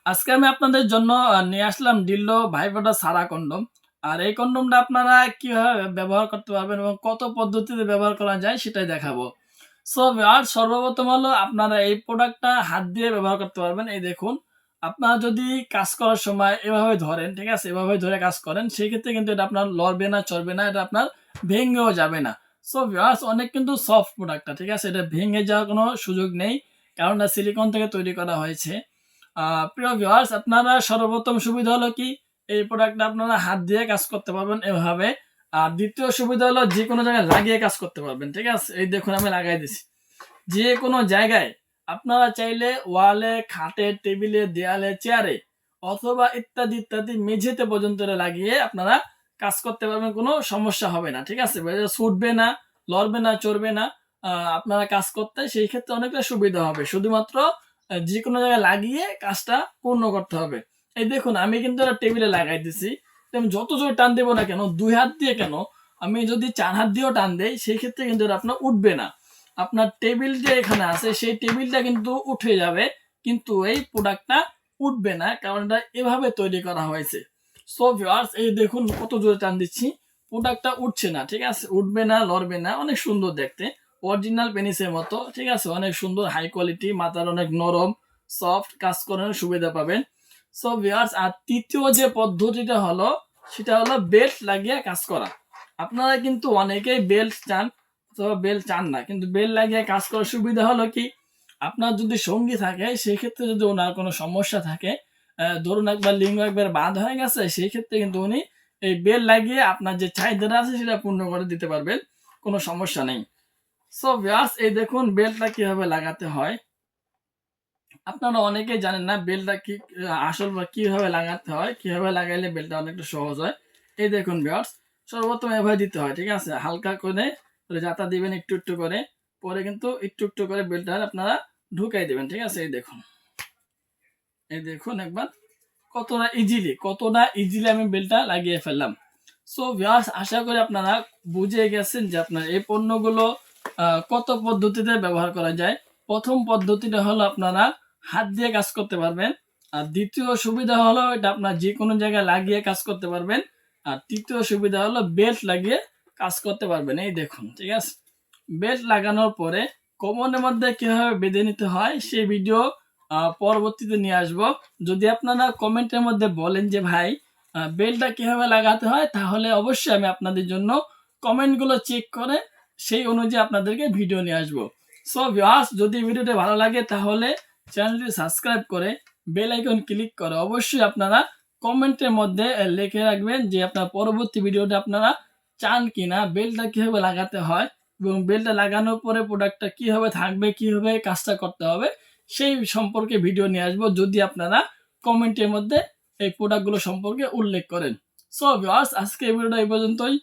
আজকে আমি আপনাদের জন্য নিয়ে আসলাম ডিল্লো ভাইব্রাটা সারা কন্ডম। আর এই কন্ডমটা আপনারা কিভাবে ব্যবহার করতে পারবেন এবং কত পদ্ধতিতে ব্যবহার করা যায় সেটাই দেখাবো। সো ভিউয়ার্স, সর্বপ্রথম হলো আপনারা এই প্রোডাক্টটা হাত দিয়ে ব্যবহার করতে পারবেন। এই দেখুন, আপনারা যদি কাজ করার সময় এভাবে ধরেন, ঠিক আছে, এভাবে ধরে কাজ করেন, সেক্ষেত্রে কিন্তু এটা আপনার লড়বে না, চড়বে না, এটা আপনার ভেঙেও যাবে না। সো ভিউয়ার্স, অনেক কিন্তু সফট প্রোডাক্টটা, ঠিক আছে, এটা ভেঙে যাওয়ার কোনো সুযোগ নেই, কারণ এটা সিলিকন থেকে তৈরি করা হয়েছে। প্রিয় ভিউয়ার্স, আপনারা সর্বপ্রথম সুবিধা হলো কি, এই প্রোডাক্টটা আপনারা হাত দিয়ে কাজ করতে পারবেন এভাবে। আর দ্বিতীয় সুবিধা হলো যে কোনো জায়গায় লাগিয়ে কাজ করতে পারবেন, ঠিক আছে। এই দেখুন, আমি লাগাই দিছি যে কোনো জায়গায়। আপনারা চাইলে ওয়ালে, খাটে, টেবিলে, দেয়ালে, চেয়ারে অথবা ইত্যাদি ইত্যাদি মেঝেতে পর্যন্ত এটা লাগিয়ে আপনারা কাজ করতে পারবেন, কোনো সমস্যা হবে না, ঠিক আছে। এটা ছুটবে না, লড়বে না, চড়বে না। আপনারা কাজ করতে সেই ক্ষেত্রে অনেকটা সুবিধা হবে। শুধুমাত্র যে কোনো জায়গায় লাগিয়ে কাজটা পূর্ণ করতে হবে। এই দেখুন, আমি কিন্তু এটা টেবিলে লাগাই দিছি। আমি যত জোরে টান দেবো না কেন, 2 হাত দিয়ে কেন, আমি যদি 4 হাত দিয়েও টান দেই, সেই ক্ষেত্রে কিন্তু এটা আপনার উঠবে না। আপনার টেবিল যে এখানে আছে সেই টেবিলটা কিন্তু উঠে যাবে, কিন্তু এই প্রোডাক্টটা উঠবে না, কারণ এটা এভাবে তৈরি করা হয়েছে। সো ভিউয়ার্স, এই দেখুন কত জোরে টান দিচ্ছি, প্রোডাক্টটা উঠছে না, ঠিক আছে, উঠবে না, লড়বে না, অনেক সুন্দর দেখতে, অরিজিনাল পেনিসের মতো, ঠিক আছে, অনেক সুন্দর, হাই কোয়ালিটি, মাথার অনেক নরম, সফট, কাজ করার সুবিধা পাবেন। সো ভিউয়ার্স, আর তৃতীয় যে পদ্ধতিটা হলো, সেটা হলো বেল্ট লাগিয়ে কাজ করা। আপনারা কিন্তু অনেকেই বেল্ট চান, অথবা বেল্ট চান না, কিন্তু বেল্ট লাগিয়ে কাজ করার সুবিধা হলো কি, আপনার যদি সঙ্গী থাকে, সেই ক্ষেত্রে যদি ওনার কোনো সমস্যা থাকে, ধরুন একবার লিঙ্গ একবার বাদ হয়ে গেছে, সেই ক্ষেত্রে কিন্তু উনি এই বেল্ট লাগিয়ে আপনার যে চাহিদাটা আছে সেটা পূর্ণ করে দিতে পারবেন, কোনো সমস্যা নেই। সো ভিউয়ার্স, এই দেখুন বেল্টটা কিভাবে লাগাতে হয়। আপনারা অনেকেই জানেন না বেল্টটা কি, আসল বা কিভাবে লাগাতে হয়, কিভাবে লাগাইলে বেল্টটা অনেকটা সহজ হয়। এই দেখুন ভিউয়ার্স, সর্বপ্রথম এভাবে দিতে হয়, ঠিক আছে, হালকা করে যাতা দিবেন একটু একটু করে, পরে কিন্তু একটু একটু করে বেল্টটা আপনারা ঢুকাই দিবেন, ঠিক আছে। এই দেখুন, এই দেখুন একবার কতটা ইজিলি আমি বেল্টটা লাগিয়ে ফেললাম। সো ভিউয়ার্স, আশা করি আপনারা বুঝে গেছেন যে আপনার এই পণ্যগুলো কত পদ্ধতিতে ব্যবহার করা যায়। প্রথম পদ্ধতিটা হলো আপনারা হাত দিয়ে কাজ করতে পারবেন। আর দ্বিতীয় সুবিধা হলো এটা আপনার যে কোনো জায়গায় লাগিয়ে কাজ করতে পারবেন। আর তৃতীয় সুবিধা হলো বেল্ট লাগিয়ে কাজ করতে পারবেন। এই দেখুন, ঠিক আছে, বেল্ট লাগানোর পরে কোমরের মধ্যে কিভাবে বেঁধে নিতে হয় সেই ভিডিও পরবর্তীতে নিয়ে আসব। যদি আপনারা কমেন্টের মধ্যে বলেন যে ভাই বেল্টটা কিভাবে লাগাতে হয়, তাহলে অবশ্যই আমি আপনাদের জন্য কমেন্টগুলো চেক করে সেই অনুযায়ী আপনাদেরকে ভিডিও নিয়ে আসবো। সো ভিউয়ার্স, যদি ভিডিওটি ভালো লাগে তাহলে চ্যানেলটি সাবস্ক্রাইব করে বেল আইকন ক্লিক করে অবশ্যই আপনারা কমেন্টের মধ্যে লিখে রাখবেন যে আপনার পরবর্তী ভিডিওটা আপনারা চান কিনা, বেল্টটা কিভাবে লাগাতে হয় এবং বেল্টটা লাগানোর পরে প্রোডাক্টটা কিভাবে থাকবে, কিভাবে কাজটা করতে হবে, সেই সম্পর্কে ভিডিও নিয়ে আসবো, যদি আপনারা কমেন্টের মধ্যে এই প্রোডাক্টগুলো সম্পর্কে উল্লেখ করেন। সো ভিউয়ার্স, আজকে এই ভিডিওটা এই পর্যন্তই।